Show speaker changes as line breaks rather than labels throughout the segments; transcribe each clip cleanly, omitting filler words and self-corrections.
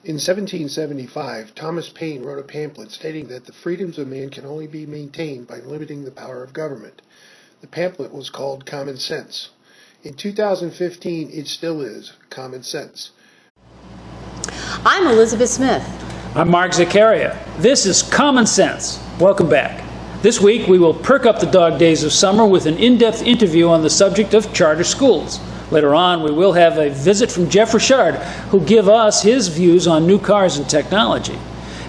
In 1775, Thomas Paine wrote a pamphlet stating that the freedoms of man can only be maintained by limiting the power of government. The pamphlet was called Common Sense. In 2015, it still is Common Sense.
I'm Elizabeth Smith.
I'm Mark Zaccaria. This is Common Sense. Welcome back. This week we will perk up the dog days of summer with an in-depth interview on the subject of charter schools. Later on, we will have a visit from Jeff Richard, who'll give us his views on new cars and technology.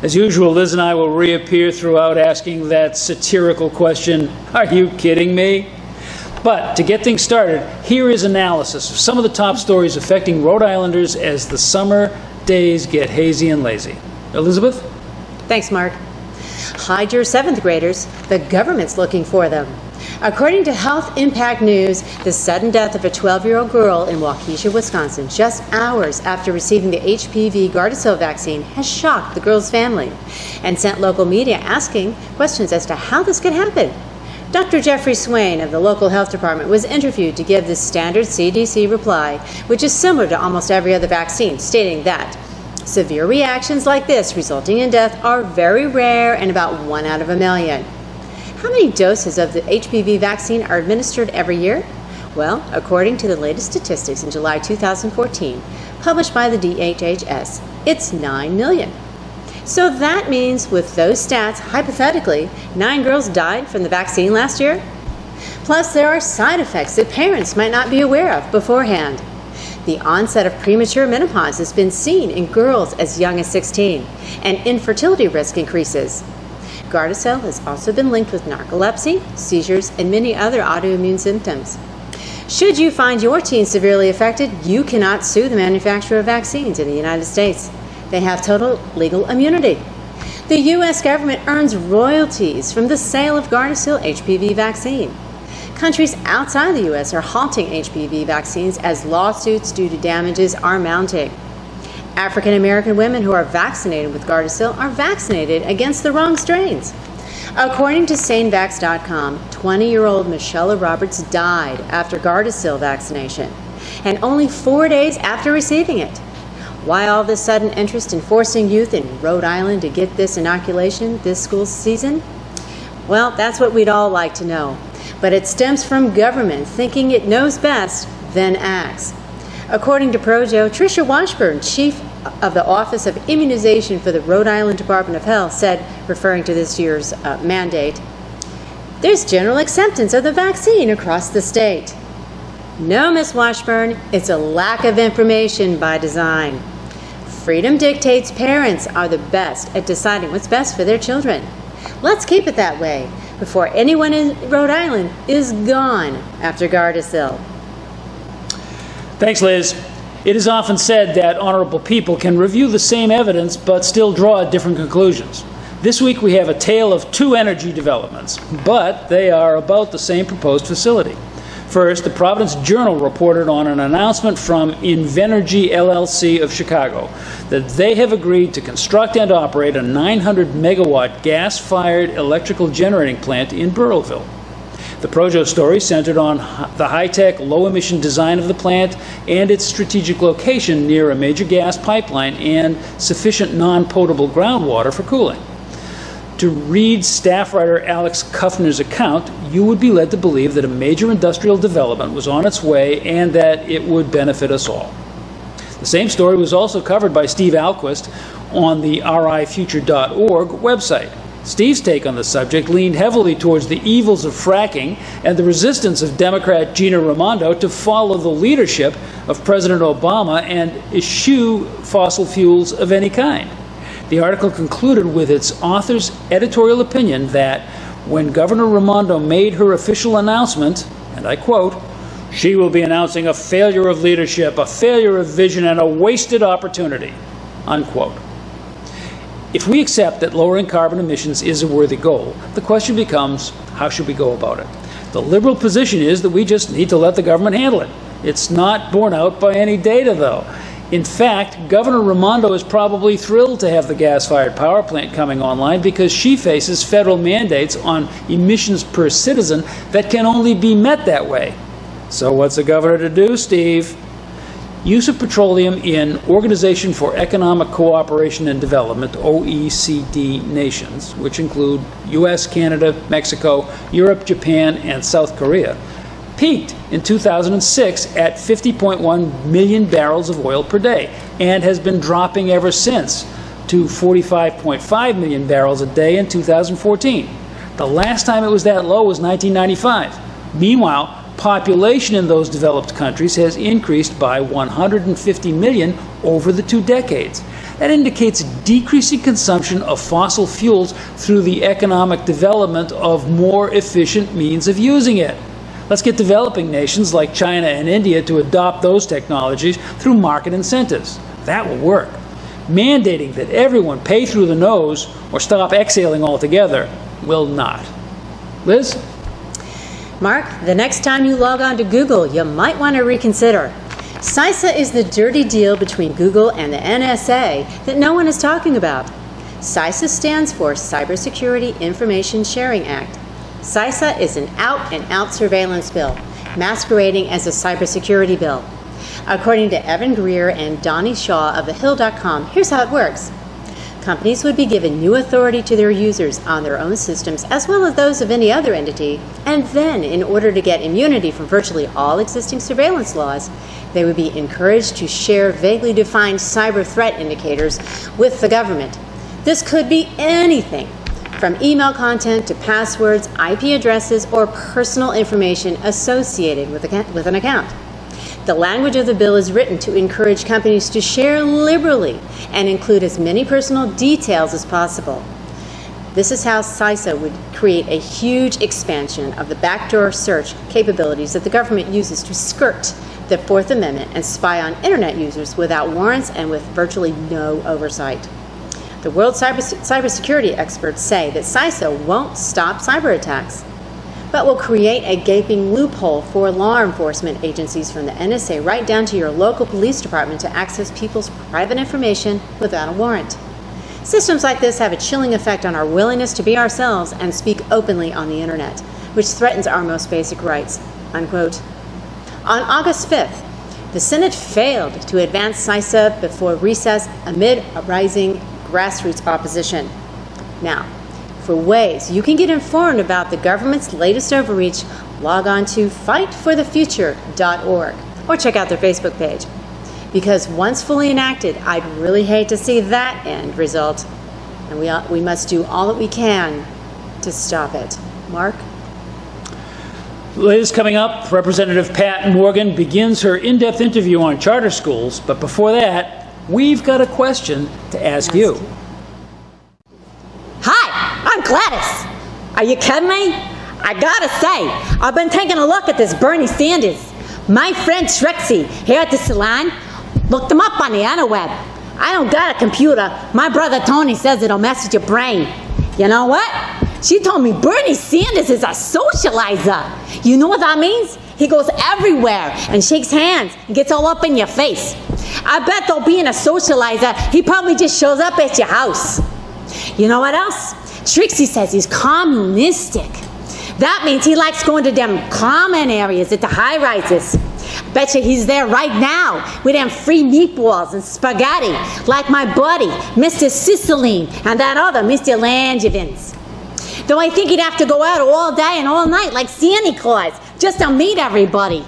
As usual, Liz and I will reappear throughout asking that satirical question, "Are you kidding me?" But to get things started, here is analysis of some of the top stories affecting Rhode Islanders as the summer days get hazy and lazy. Elizabeth?
Thanks, Mark. Hide your 7th graders. The government's looking for them. According to Health Impact News, the sudden death of a 12-year-old girl in Waukesha, Wisconsin, just hours after receiving the HPV Gardasil vaccine has shocked the girl's family and sent local media asking questions as to how this could happen. Dr. Jeffrey Swain of the local health department was interviewed to give the standard CDC reply, which is similar to almost every other vaccine, stating that severe reactions like this resulting in death are very rare and about 1 out of a million. How many doses of the HPV vaccine are administered every year? Well, according to the latest statistics in July 2014, published by the DHHS, it's 9 million. So that means with those stats, hypothetically, 9 girls died from the vaccine last year. Plus, there are side effects that parents might not be aware of beforehand. The onset of premature menopause has been seen in girls as young as 16, and infertility risk increases. Gardasil has also been linked with narcolepsy, seizures, and many other autoimmune symptoms. Should you find your teen severely affected, you cannot sue the manufacturer of vaccines in the United States. They have total legal immunity. The U.S. government earns royalties from the sale of Gardasil HPV vaccine. Countries outside the U.S. are halting HPV vaccines as lawsuits due to damages are mounting. African American women who are vaccinated with Gardasil are vaccinated against the wrong strains. According to SaneVax.com, 20-year-old Michelle Roberts died after Gardasil vaccination, and only 4 days after receiving it. Why all this sudden interest in forcing youth in Rhode Island to get this inoculation this school season? Well, that's what we'd all like to know. But it stems from government thinking it knows best, then acts. According to Projo, Tricia Washburn, chief of the Office of Immunization for the Rhode Island Department of Health, said, referring to this year's mandate, "There's general acceptance of the vaccine across the state." No, Ms. Washburn, it's a lack of information by design. Freedom dictates parents are the best at deciding what's best for their children. Let's keep it that way before anyone in Rhode Island is gone after Gardasil.
Thanks, Liz. It is often said that honorable people can review the same evidence but still draw different conclusions. This week we have a tale of 2 energy developments, but they are about the same proposed facility. First, the Providence Journal reported on an announcement from Invenergy LLC of Chicago that they have agreed to construct and operate a 900-megawatt gas-fired electrical generating plant in Burrillville. The Projo story centered on the high-tech, low-emission design of the plant and its strategic location near a major gas pipeline and sufficient non-potable groundwater for cooling. To read staff writer Alex Kuffner's account, you would be led to believe that a major industrial development was on its way and that it would benefit us all. The same story was also covered by Steve Alquist on the rifuture.org website. Steve's take on the subject leaned heavily towards the evils of fracking and the resistance of Democrat Gina Raimondo to follow the leadership of President Obama and eschew fossil fuels of any kind. The article concluded with its author's editorial opinion that when Governor Raimondo made her official announcement, and I quote, "She will be announcing a failure of leadership, a failure of vision, and a wasted opportunity," unquote. If we accept that lowering carbon emissions is a worthy goal, the question becomes, how should we go about it? The liberal position is that we just need to let the government handle it. It's not borne out by any data, though. In fact, Governor Raimondo is probably thrilled to have the gas-fired power plant coming online because she faces federal mandates on emissions per citizen that can only be met that way. So what's the governor to do, Steve? use of petroleum in Organization for Economic Cooperation and Development, OECD nations, which include US, Canada, Mexico, Europe, Japan, and South Korea, peaked in 2006 at 50.1 million barrels of oil per day and has been dropping ever since to 45.5 million barrels a day in 2014. The last time it was that low was 1995. Meanwhile, population in those developed countries has increased by 150 million over the 2 decades. That indicates decreasing consumption of fossil fuels through the economic development of more efficient means of using it. Let's get developing nations like China and India to adopt those technologies through market incentives. That will work. Mandating that everyone pay through the nose or stop exhaling altogether will not. Liz?
Mark, the next time you log on to Google, you might want to reconsider. CISA is the dirty deal between Google and the NSA that no one is talking about. CISA stands for Cybersecurity Information Sharing Act. CISA is an out-and-out surveillance bill, masquerading as a cybersecurity bill. According to Evan Greer and Donnie Shaw of TheHill.com, here's how it works. Companies would be given new authority to their users on their own systems as well as those of any other entity, and then, in order to get immunity from virtually all existing surveillance laws, they would be encouraged to share vaguely defined cyber threat indicators with the government. This could be anything from email content to passwords, IP addresses, or personal information associated with an account. The language of the bill is written to encourage companies to share liberally and include as many personal details as possible. This is how CISA would create a huge expansion of the backdoor search capabilities that the government uses to skirt the Fourth Amendment and spy on Internet users without warrants and with virtually no oversight. The world cybersecurity experts say that CISA won't stop cyber attacks, but will create a gaping loophole for law enforcement agencies from the NSA right down to your local police department to access people's private information without a warrant. Systems like this have a chilling effect on our willingness to be ourselves and speak openly on the Internet, which threatens our most basic rights." Unquote. On August 5th, the Senate failed to advance CISA before recess amid a rising grassroots opposition. Now, for ways you can get informed about the government's latest overreach, log on to fightforthefuture.org or check out their Facebook page. Because once fully enacted, I'd really hate to see that end result. And we must do all that we can to stop it. Mark?
Liz, coming up, Representative Pat Morgan begins her in-depth interview on charter schools. But before that, we've got a question to ask you.
I'm Gladys. Are you kidding me? I gotta say, I've been taking a look at this Bernie Sanders. My friend Trixie here at the salon looked him up on the interweb. I don't got a computer. My brother Tony says it'll mess with your brain. You know what? She told me Bernie Sanders is a socializer. You know what that means? He goes everywhere and shakes hands and gets all up in your face. I bet though, being a socializer, he probably just shows up at your house. You know what else? Trixie says he's communistic. That means he likes going to them common areas at the high-rises. Betcha he's there right now with them free meatballs and spaghetti, like my buddy, Mr. Sicilline, and that other Mr. Langevins. Though I think he'd have to go out all day and all night like Santa Claus just to meet everybody.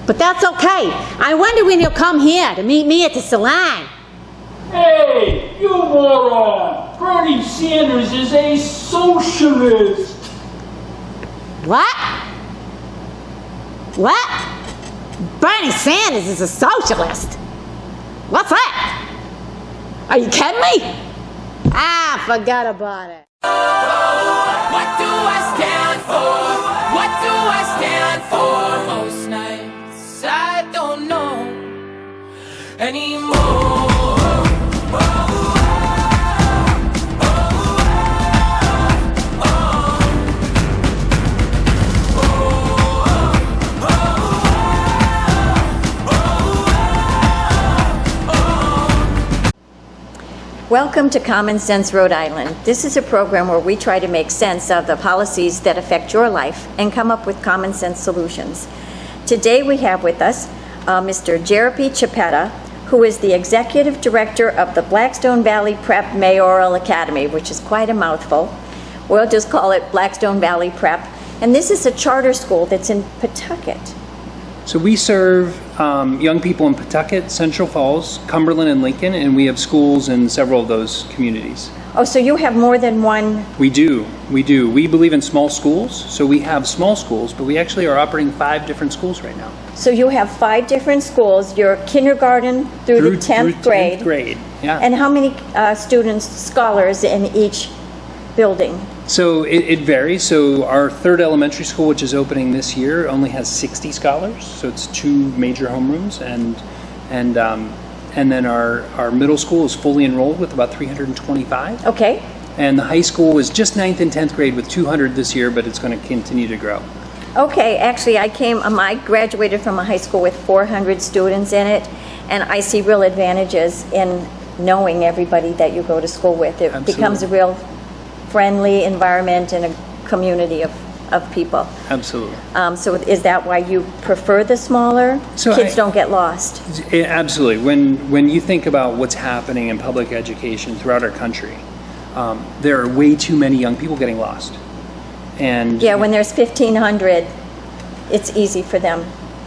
But that's okay. I wonder when he'll come here to meet me at the salon.
Hey, you moron! Bernie Sanders is a socialist.
What? What? Bernie Sanders is a socialist? What's that? Are you kidding me? Forget about it.
What do I stand for? What do I stand for? Most nights I don't know anymore.
Welcome to Common Sense Rhode Island. This is a program where we try to make sense of the policies that affect your life and come up with common sense solutions. Today we have with us Mr. Jeremy Chiappetta, who is the executive director of the Blackstone Valley Prep Mayoral Academy, which is quite a mouthful. We'll just call it Blackstone Valley Prep. And this is a charter school that's in Pawtucket.
So we serve young people in Pawtucket, Central Falls, Cumberland, and Lincoln, and we have schools in several of those communities.
Oh, so you have more than one?
We do. We believe in small schools, so we have small schools, but we actually are operating 5 different schools right now.
So you have 5 different schools. You're kindergarten through the 10th grade.
10th grade, yeah.
And how many students, scholars in each building?
So it varies. So our 3rd elementary school, which is opening this year, only has 60 scholars. So it's 2 major homerooms, and then our middle school is fully enrolled with about 325.
Okay.
And the high school is just 9th and 10th grade with 200 this year, but it's going to continue to grow.
Okay, actually I graduated from a high school with 400 students in it, and I see real advantages in knowing everybody that you go to school with. It
Absolutely.
becomes a real friendly environment and a community of people.
Absolutely.
So is that why you prefer the smaller?
So
Kids don't get lost.
Absolutely. When you think about what's happening in public education throughout our country, there are way too many young people getting lost. And
Yeah, when there's 1,500, it's easy for them.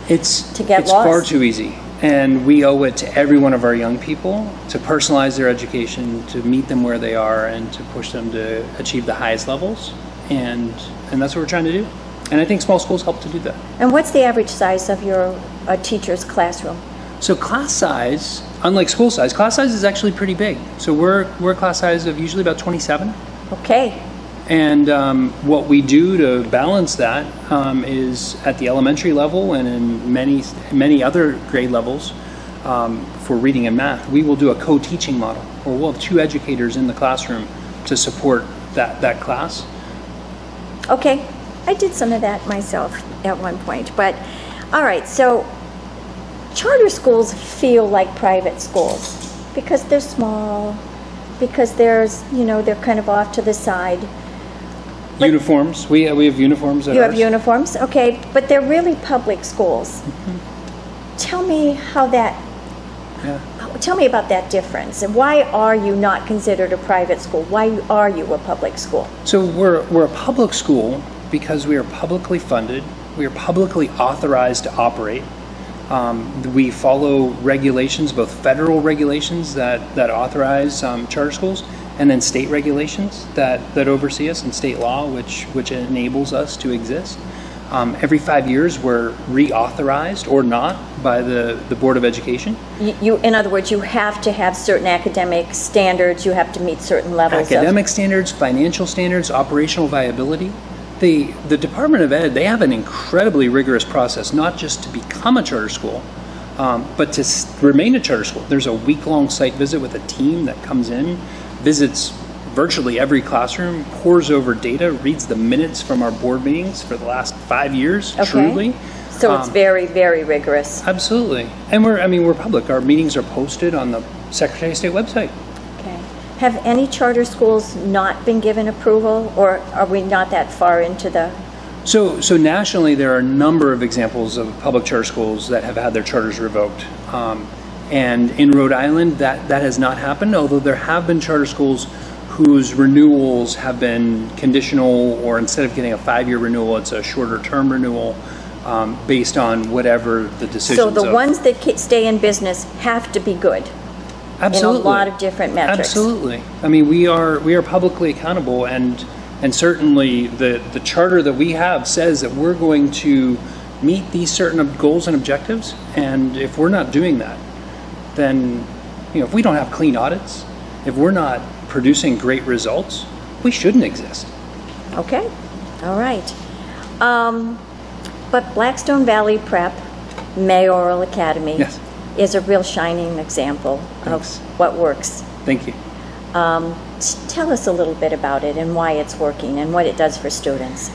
to get
it's
lost.
far too easy. And we owe it to every one of our young people to personalize their education, to meet them where they are, and to push them to achieve the highest levels. And that's what we're trying to do. And I think small schools help to do that.
And what's the average size of your teacher's classroom?
So class size, unlike school size, class size is actually pretty big. So we're a class size of usually about 27.
Okay.
And what we do to balance that is at the elementary level and in many other grade levels for reading and math, we will do a co-teaching model, where we'll have 2 educators in the classroom to support that class.
Okay. I did some of that myself at one point. But, all right, so charter schools feel like private schools because they're small, because they're kind of off to the side. But
uniforms. We have uniforms at
You
ours.
have uniforms? Okay, but they're really public schools. Tell me how that, tell me about that difference. And why are you not considered a private school? Why are you a public school?
So we're a public school because we are publicly funded. We are publicly authorized to operate. We follow regulations, both federal regulations that authorize charter schools, and then state regulations that oversee us, and state law, which enables us to exist. Every 5 years, we're reauthorized or not by the Board of Education.
In other words, you have to have certain academic standards. You have to meet certain levels
Academic standards, financial standards, operational viability. The Department of Ed, they have an incredibly rigorous process, not just to become a charter school, but to remain a charter school. There's a week-long site visit with a team that comes in, visits virtually every classroom, pores over data, reads the minutes from our board meetings for the last 5 years, truly.
So it's very, very rigorous.
Absolutely. And we're public. Our meetings are posted on the Secretary of State website.
Okay. Have any charter schools not been given approval, or are we not that far into the...
So nationally, there are a number of examples of public charter schools that have had their charters revoked. And in Rhode Island, that has not happened, although there have been charter schools whose renewals have been conditional, or instead of getting a 5-year renewal, it's a shorter term renewal based on whatever the decisions.
So the ones that stay in business have to be good.
Absolutely.
In a lot of different metrics.
Absolutely. I mean, we are publicly accountable, and certainly the charter that we have says that we're going to meet these certain goals and objectives, and if we're not doing that, then if we don't have clean audits, if we're not producing great results, we shouldn't exist.
Okay. All right. But Blackstone Valley Prep Mayoral Academy is a real shining example of what works.
Thank you.
Tell us a little bit about it and why it's working and what it does for students.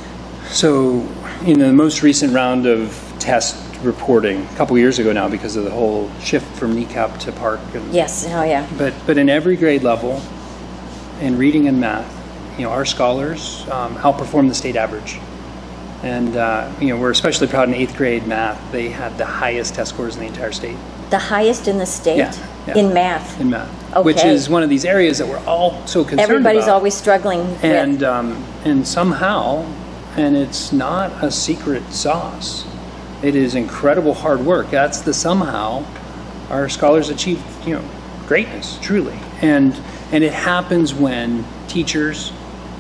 So, in the most recent round of test reporting, a couple years ago now, because of the whole shift from kneecap to park.
Yes, oh yeah.
But in every grade level, in reading and math, our scholars outperform the state average. And we're especially proud in 8th grade math. They had the highest test scores in the entire state.
The highest in the state?
Yeah.
In math?
In math.
Okay.
Which is one of these areas that we're all so concerned
Everybody's
about.
always struggling with.
And somehow, and it's not a secret sauce, it is incredible hard work. That's the somehow our scholars achieve, greatness, truly. And it happens when teachers,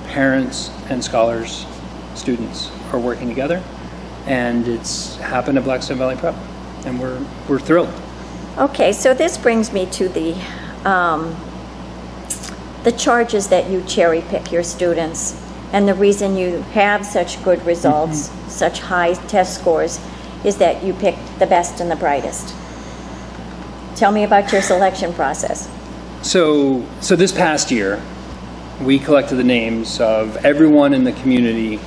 parents, and scholars, students are working together. And it's happened at Blackstone Valley Prep. And we're thrilled.
Okay, so this brings me to the charges that you cherry pick your students, and the reason you have such good results, such high test scores, is that you picked the best and the brightest. Tell me about your selection process.
So this past year, we collected the names of everyone in the community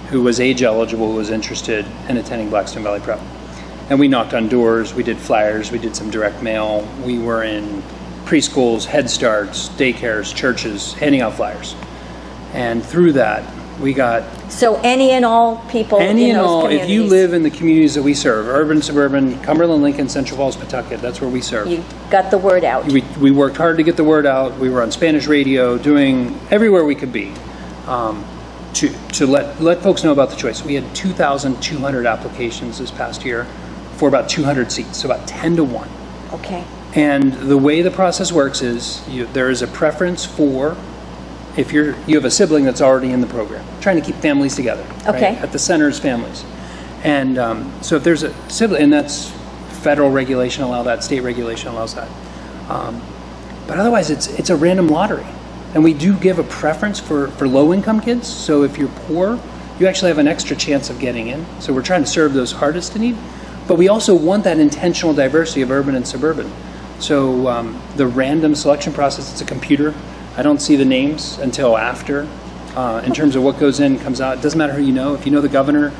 who was age eligible, who was interested in attending Blackstone Valley Prep. And we knocked on doors, we did flyers, we did some direct mail, we were in preschools, Head Starts, daycares, churches, handing out flyers. And through that, we got...
So any and all people in those communities?
If you live in the communities that we serve, urban, suburban, Cumberland, Lincoln, Central Falls, Pawtucket, that's where we serve.
You got the word out.
We worked hard to get the word out. We were on Spanish radio, doing everywhere we could be to let folks know about the choice. We had 2,200 applications this past year for about 200 seats, so about 10 to 1.
Okay.
And the way the process works is there is a preference for if you have a sibling that's already in the program, trying to keep families together.
Okay.
Right? At the center is families. And so if there's a sibling, and that's federal regulation allows that, state regulation allows that. But otherwise, it's a random lottery. And we do give a preference for low-income kids. So if you're poor, you actually have an extra chance of getting in. So we're trying to serve those hardest to need. But we also want that intentional diversity of urban and suburban. So the random selection process, it's a computer. I don't see the names until after. In terms of what goes in, comes out. It doesn't matter who you know. If you know the governor,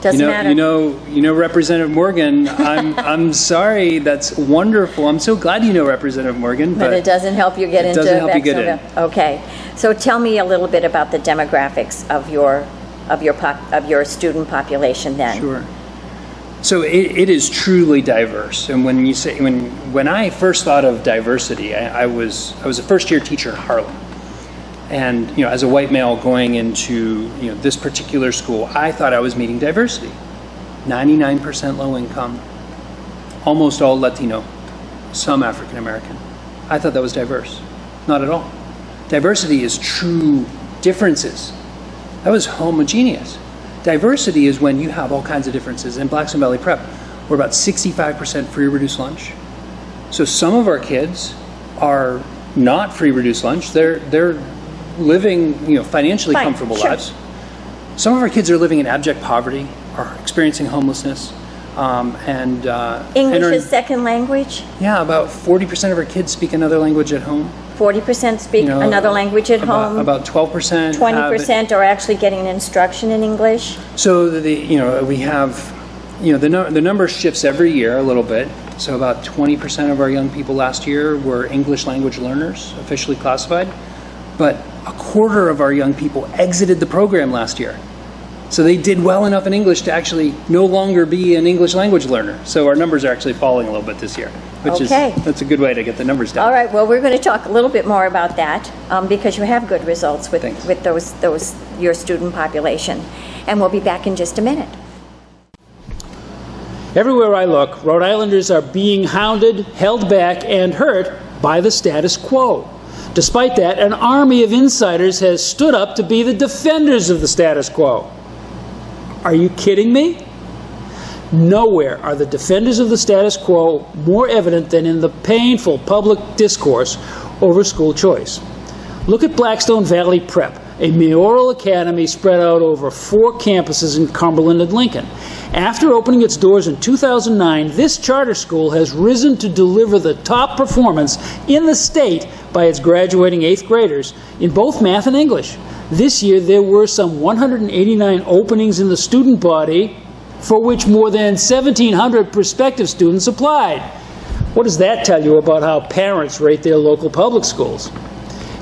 Doesn't matter.
You know Representative Morgan. I'm sorry. That's wonderful. I'm so glad you know Representative Morgan.
But it doesn't help you get into
doesn't help you get in.
Okay. So tell me a little bit about the demographics of your student population then.
Sure. So it is truly diverse. And when I first thought of diversity, I was a first-year teacher in Harlem. And as a white male going into this particular school, I thought I was meeting diversity. 99% low income, almost all Latino, some African American. I thought that was diverse. Not at all. Diversity is true differences. That was homogeneous. Diversity is when you have all kinds of differences. In Blackstone Valley Prep, we're about 65% free reduced lunch. So some of our kids are not free reduced lunch. They're living financially comfortable lives. Some of our kids are living in abject poverty, are experiencing homelessness, and
English is second language?
Yeah, about 40% of our kids speak another language at home.
40% speak another language at home?
About 12%.
20% are actually getting instruction in English?
So we have the number shifts every year a little bit. So about 20% of our young people last year were English language learners, officially classified. But a quarter of our young people exited the program last year. So they did well enough in English to actually no longer be an English language learner. So our numbers are actually falling a little bit this year, that's a good way to get the numbers down.
All right, well, we're going to talk a little bit more about that because you have good results with those your student population. And we'll be back in just a minute.
Everywhere I look, Rhode Islanders are being hounded, held back, and hurt by the status quo. Despite that, an army of insiders has stood up to be the defenders of the status quo. Are you kidding me? Nowhere are the defenders of the status quo more evident than in the painful public discourse over school choice. Look at Blackstone Valley Prep, a mayoral academy spread out over 4 campuses in Cumberland and Lincoln. After opening its doors in 2009, this charter school has risen to deliver the top performance in the state by its graduating 8th graders in both math and English. This year, there were some 189 openings in the student body, for which more than 1,700 prospective students applied. What does that tell you about how parents rate their local public schools?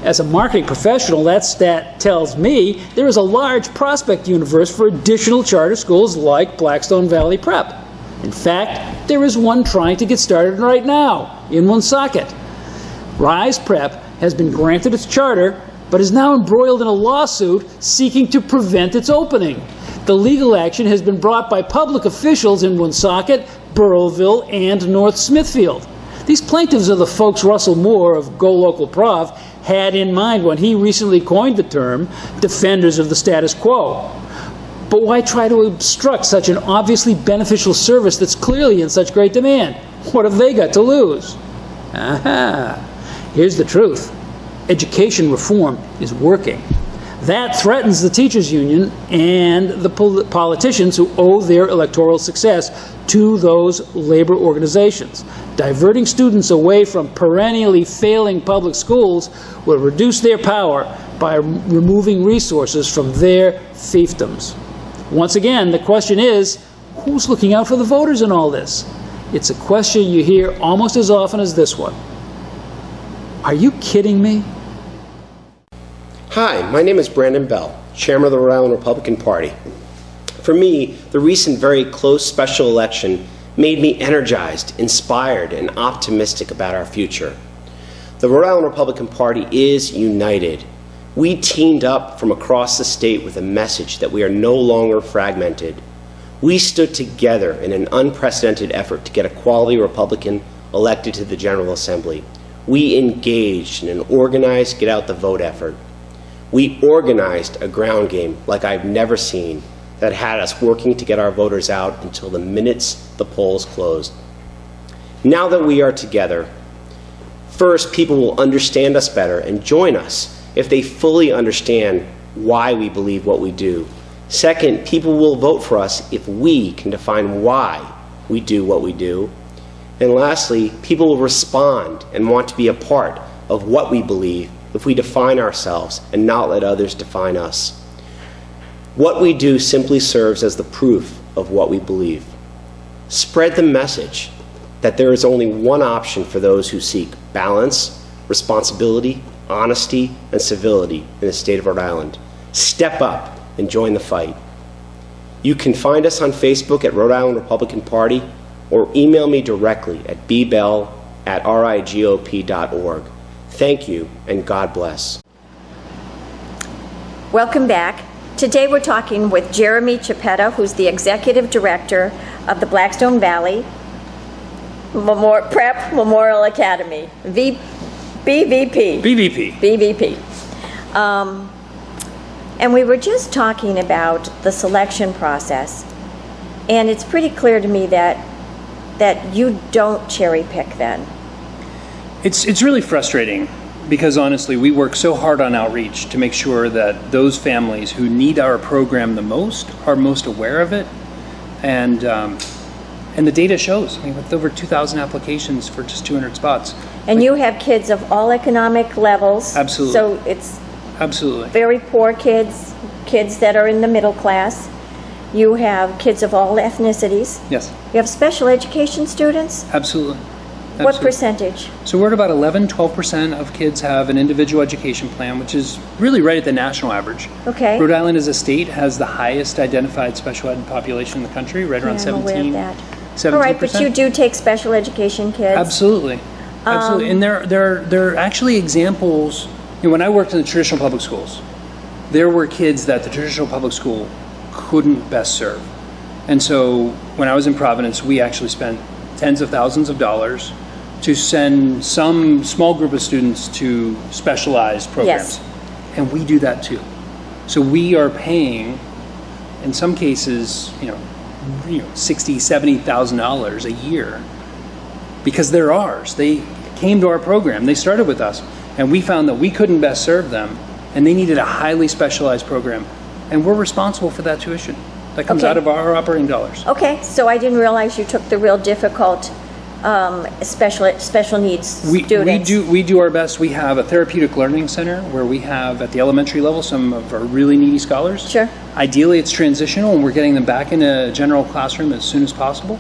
As a marketing professional, that stat tells me there is a large prospect universe for additional charter schools like Blackstone Valley Prep. In fact, there is one trying to get started right now in Woonsocket. Rise Prep has been granted its charter, but is now embroiled in a lawsuit seeking to prevent its opening. The legal action has been brought by public officials in Woonsocket, Burrillville, and North Smithfield. These plaintiffs are the folks Russell Moore of Go Local Prov had in mind when he recently coined the term defenders of the status quo. But why try to obstruct such an obviously beneficial service that's clearly in such great demand? What have they got to lose? Aha! Here's the truth. Education reform is working. That threatens the teachers' union and the politicians who owe their electoral success to those labor organizations. Diverting students away from perennially failing public schools will reduce their power by removing resources from their fiefdoms. Once again, the question is, who's looking out for the voters in all this? It's a question you hear almost as often as this one. Are you kidding me?
Hi, my name is Brandon Bell, Chairman of the Rhode Island Republican Party. For me, the recent very close special election made me energized, inspired, and optimistic about our future. The Rhode Island Republican Party is united. We teamed up from across the state with a message that we are no longer fragmented. We stood together in an unprecedented effort to get a quality Republican elected to the General Assembly. We engaged in an organized get-out-the-vote effort. We organized a ground game like I've never seen that had us working to get our voters out until the minutes the polls closed. Now that we are together, first, people will understand us better and join us if they fully understand why we believe what we do. Second, people will vote for us if we can define why we do what we do. And lastly, people will respond and want to be a part of what we believe if we define ourselves and not let others define us. What we do simply serves as the proof of what we believe. Spread the message that there is only one option for those who seek balance, responsibility, honesty, and civility in the state of Rhode Island. Step up and join the fight. You can find us on Facebook at Rhode Island Republican Party or email me directly at bbell@rigop.org. Thank you, and God bless.
Welcome back. Today we're talking with Jeremy Chiappetta, who's the Executive Director of the Blackstone Valley Prep Memorial Academy, BVP. BVP. And we were just talking about the selection process, and it's pretty clear to me that you don't cherry pick then.
It's really frustrating because honestly, we work so hard on outreach to make sure that those families who need our program the most are most aware of it, and the data shows. I mean, with over 2,000 applications for just 200 spots.
And you have kids of all economic levels.
Absolutely.
So it's
absolutely
very poor kids, kids that are in the middle class. You have kids of all ethnicities.
Yes.
You have special education students.
Absolutely.
What percentage?
So we're at about 11-12% of kids have an individual education plan, which is really right at the national average.
Okay.
Rhode Island as a state has the highest identified special ed population in the country, right around 17%.
I'm aware of that. All right, but you do take special education kids.
Absolutely. Absolutely. And there are actually examples. You know, when I worked in the traditional public schools, there were kids that the traditional public school couldn't best serve. And so when I was in Providence, we actually spent tens of thousands of dollars to send some small group of students to specialized programs.
Yes.
And we do that too. So we are paying, in some cases, $60,000, $70,000 a year because they're ours. They came to our program. They started with us, and we found that we couldn't best serve them, and they needed a highly specialized program, and we're responsible for that tuition. That comes out of our operating dollars.
Okay, so I didn't realize you took the real difficult special needs students.
We do our best. We have a therapeutic learning center where we have at the elementary level some of our really needy scholars.
Sure.
Ideally, it's transitional, and we're getting them back in a general classroom as soon as possible.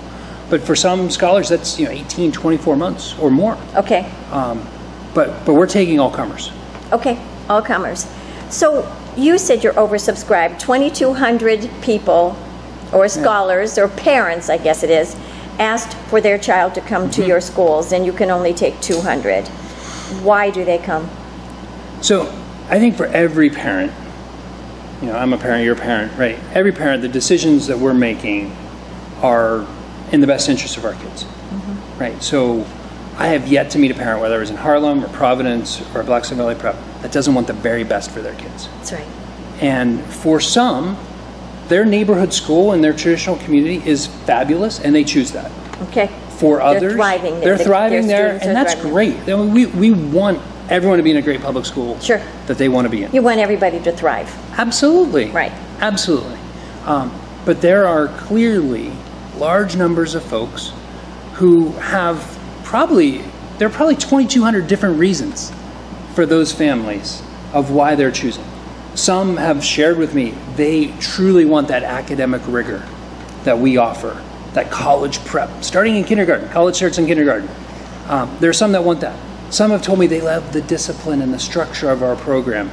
But for some scholars, that's 18, 24 months or more.
Okay.
But we're taking all comers.
Okay, all comers. So you said you're oversubscribed. 2,200 people, or scholars, or parents, I guess it is, asked for their child to come to your schools, and you can only take 200. Why do they come?
So I think for every parent, you know, I'm a parent, you're a parent, right? Every parent, the decisions that we're making are in the best interest of our kids, right? So I have yet to meet a parent, whether it was in Harlem or Providence or Blackstone Valley Prep, that doesn't want the very best for their kids.
That's right.
And for some, their neighborhood school and their traditional community is fabulous, and they choose that.
Okay.
For others,
They're thriving
they're thriving there,
students
and
are
that's
thriving.
great. I mean, we want everyone to be in a great public school
Sure.
that they want to be in.
You want everybody to thrive.
Absolutely.
Right.
Absolutely. But there are clearly large numbers of folks who have there are probably 2,200 different reasons for those families of why they're choosing. Some have shared with me they truly want that academic rigor that we offer, that college prep, starting in kindergarten. College starts in kindergarten. There are some that want that. Some have told me they love the discipline and the structure of our program.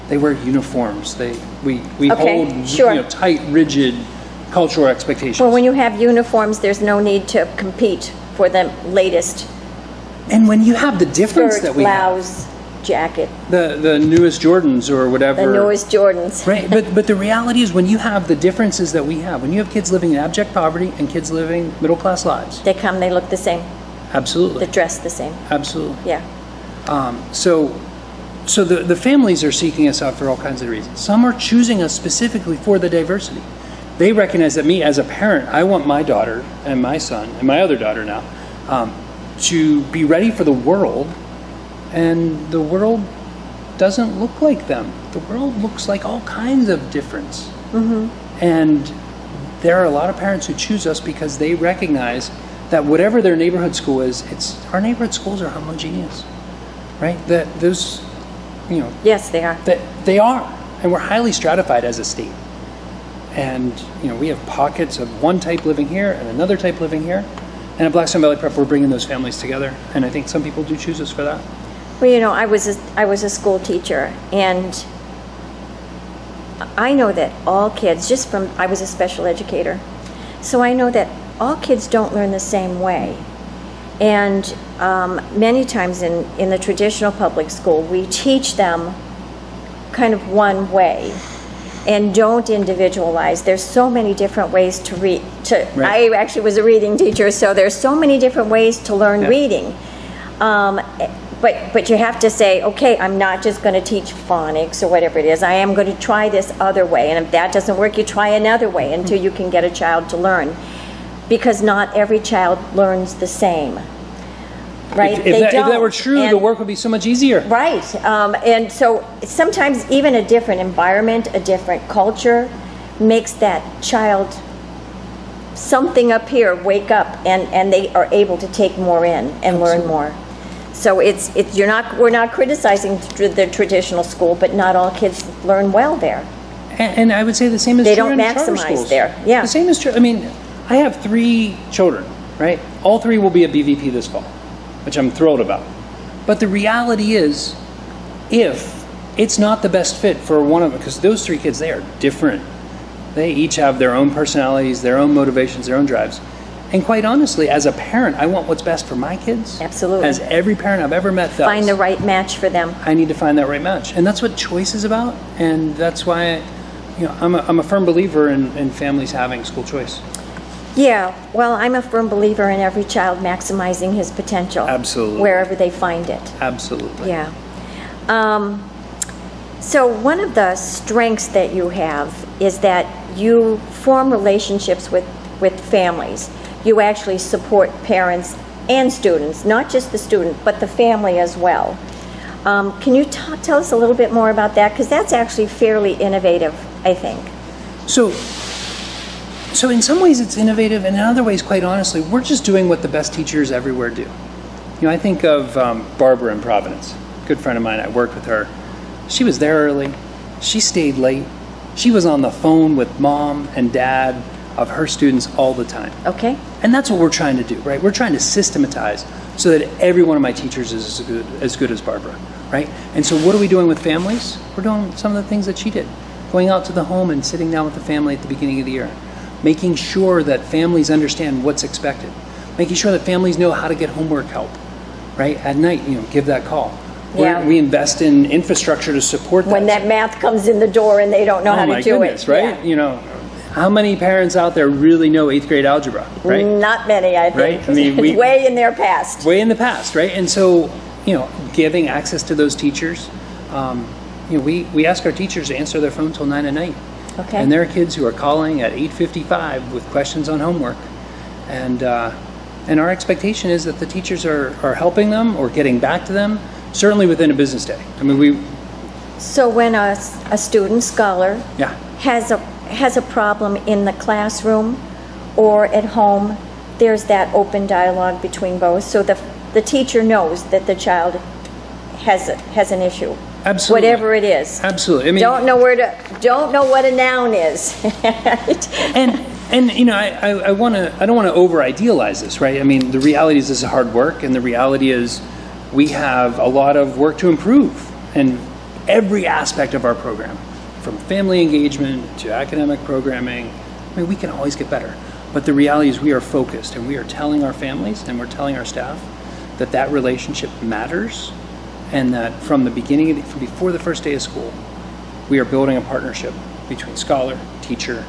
They wear uniforms. We
Okay,
hold
sure.
tight, rigid cultural expectations.
Well, when you have uniforms, there's no need to compete for the latest
and when you have the difference
skirt,
that we have,
blouse, jacket,
the newest Jordans or whatever.
the newest Jordans.
Right, but the reality is when you have the differences that we have, when you have kids living in abject poverty and kids living middle-class lives.
They come, they look the same,
Absolutely.
they dress the same.
Absolutely.
Yeah.
So the families are seeking us out for all kinds of reasons. Some are choosing us specifically for the diversity. They recognize that me as a parent, I want my daughter and my son and my other daughter now to be ready for the world, and the world doesn't look like them. The world looks like all kinds of difference. And there are a lot of parents who choose us because they recognize that whatever their neighborhood school is, our neighborhood schools are homogeneous, right? That those,
Yes, they are.
that they are, and we're highly stratified as a state. And we have pockets of one type living here and another type living here. And at Blackstone Valley Prep, we're bringing those families together, and I think some people do choose us for that.
Well, I was a school teacher, and I know that all kids, I was a special educator, so I know that all kids don't learn the same way. And many times in the traditional public school, we teach them kind of one way and don't individualize. There's so many different ways to read.
Right.
I actually was a reading teacher, so there's so many different ways to learn reading. But you have to say, okay, I'm not just going to teach phonics or whatever it is. I am going to try this other way. And if that doesn't work, you try another way until you can get a child to learn. Because not every child learns the same. Right?
If that were true, the work would be so much easier.
Right. And so sometimes even a different environment, a different culture makes that child something up here wake up, and they are able to take more in and learn more. So we're not criticizing the traditional school, but not all kids learn well there.
And I would say the same is
They
true
don't
in charter
maximize
schools.
there. Yeah.
The same is true. I mean, I have 3 children, right? All 3 will be at BVP this fall, which I'm thrilled about. But the reality is, if it's not the best fit for one of them, because those 3 kids, they are different. They each have their own personalities, their own motivations, their own drives. And quite honestly, as a parent, I want what's best for my kids.
Absolutely.
As every parent I've ever met does.
Find the right match for them.
I need to find that right match. And that's what choice is about. And that's why I'm a firm believer in families having school choice.
Yeah, well, I'm a firm believer in every child maximizing his potential.
Absolutely.
Wherever they find it.
Absolutely.
Yeah. So one of the strengths that you have is that you form relationships with families. You actually support parents and students, not just the student, but the family as well. Can you tell us a little bit more about that? Because that's actually fairly innovative, I think.
So in some ways it's innovative, and in other ways, quite honestly, we're just doing what the best teachers everywhere do. I think of Barbara in Providence, a good friend of mine. I worked with her. She was there early. She stayed late. She was on the phone with mom and dad of her students all the time.
Okay.
And that's what we're trying to do, right? We're trying to systematize so that every one of my teachers is as good as Barbara, right? And so what are we doing with families? We're doing some of the things that she did. Going out to the home and sitting down with the family at the beginning of the year. Making sure that families understand what's expected. Making sure that families know how to get homework help, right? At night, give that call.
Yeah.
We invest in infrastructure to support that.
When that math comes in the door and they don't know how to do
goodness,
it.
Right?
Yeah.
How many parents out there really know 8th grade algebra, right?
Not many, I think.
Right? I mean,
It's way in their past.
Way in the past, right? And so, giving access to those teachers, we ask our teachers to answer their phone till 9 at night.
Okay.
And there are kids who are calling at 8:55 with questions on homework. And our expectation is that the teachers are helping them or getting back to them, certainly within a business day. I mean,
So when a student scholar
yeah.
has a problem in the classroom or at home, there's that open dialogue between both. So the teacher knows that the child has an issue.
Absolutely.
Whatever it is.
Absolutely. I mean,
don't know what a noun is.
And I don't want to over idealize this, right? I mean, the reality is this is hard work, and the reality is we have a lot of work to improve in every aspect of our program, from family engagement to academic programming. I mean, we can always get better, but the reality is we are focused, and we are telling our families and we're telling our staff that relationship matters, and that from the beginning, from before the first day of school, we are building a partnership between scholar, teacher,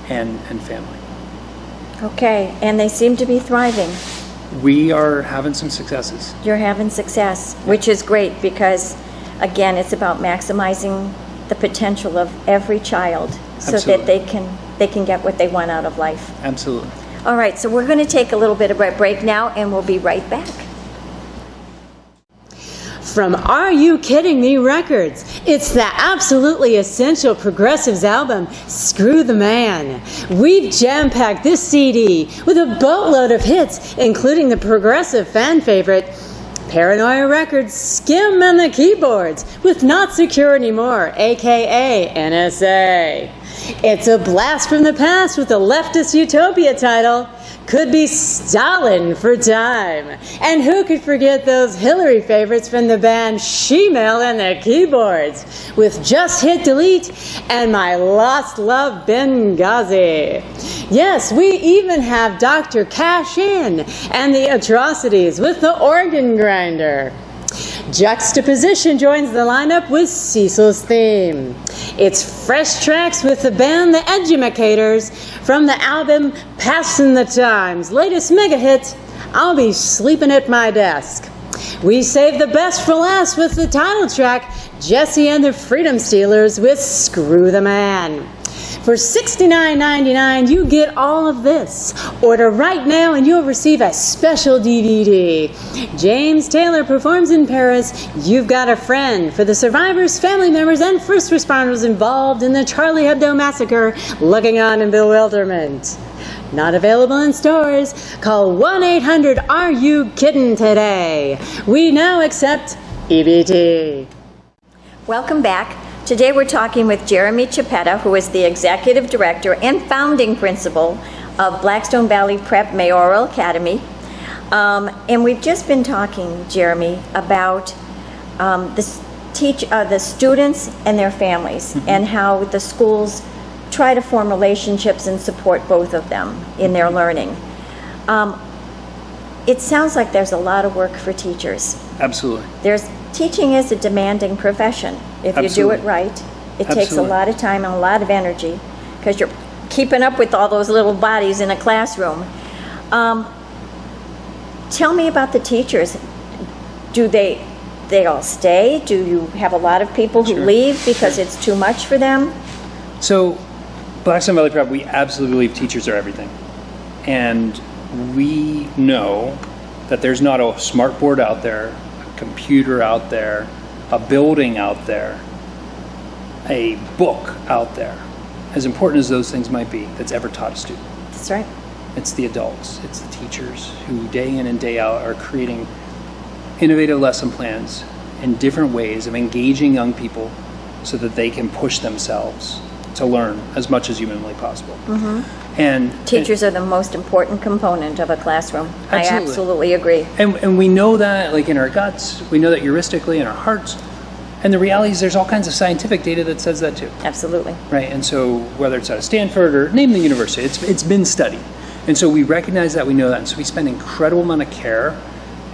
and family.
Okay, and they seem to be thriving.
We are having some successes.
You're having success, which is great because, again, it's about maximizing the potential of every child so that they can get what they want out of life.
Absolutely.
All right, so we're going to take a little bit of a break now, and we'll be right back.
From Are You Kidding Me Records, it's the absolutely essential Progressives album, Screw the Man. We've jam-packed this CD with a boatload of hits, including the Progressive fan favorite, Paranoia Records' Skim and the Keyboards with Not Secure Anymore, aka NSA. It's a blast from the past with the leftist utopia title, Could Be Stalin for Time. And who could forget those Hillary favorites from the band Shemale and the Keyboards with Just Hit Delete and My Lost Love Benghazi. Yes, we even have Dr. Cash In and the Atrocities with the Organ Grinder. Juxtaposition joins the lineup with Cecil's Theme. It's fresh tracks with the band The Edumacators from the album Passin' the Times' latest mega hit, I'll Be Sleeping at My Desk. We saved the best for last with the title track, Jesse and the Freedom Stealers with Screw the Man. For $69.99, you get all of this. Order right now and you'll receive a special DVD. James Taylor performs in Paris, You've Got a Friend, for the survivors, family members, and first responders involved in the Charlie Hebdo massacre, looking on in bewilderment. Not available in stores. Call 1-800-ARE-YOU-KIDDIN' today. We now accept EBT.
Welcome back. Today we're talking with Jeremy Chiappetta, who is the Executive Director and Founding Principal of Blackstone Valley Prep Mayoral Academy. And we've just been talking, Jeremy, about the students and their families, and how the schools try to form relationships and support both of them in their learning. It sounds like there's a lot of work for teachers.
Absolutely.
Teaching is a demanding profession. If you do it right, it takes a lot of time and a lot of energy because you're keeping up with all those little bodies in a classroom. Tell me about the teachers. Do they all stay? Do you have a lot of people who leave because it's too much for them?
So, Blackstone Valley Prep, we absolutely believe teachers are everything. And we know that there's not a smart board out there, computer out there, a building out there, a book out there, as important as those things might be, that's ever taught a student.
That's right.
It's the adults, it's the teachers who day in and day out are creating innovative lesson plans and different ways of engaging young people so that they can push themselves to learn as much as humanly possible. And
Teachers are the most important component of a classroom. I
Absolutely.
absolutely agree.
and we know that, like, in our guts, we know that heuristically in our hearts. And the reality is there's all kinds of scientific data that says that too.
Absolutely.
Right, and so whether it's out of Stanford or name the university, it's been studied. And so we recognize that, we know that, and so we spend an incredible amount of care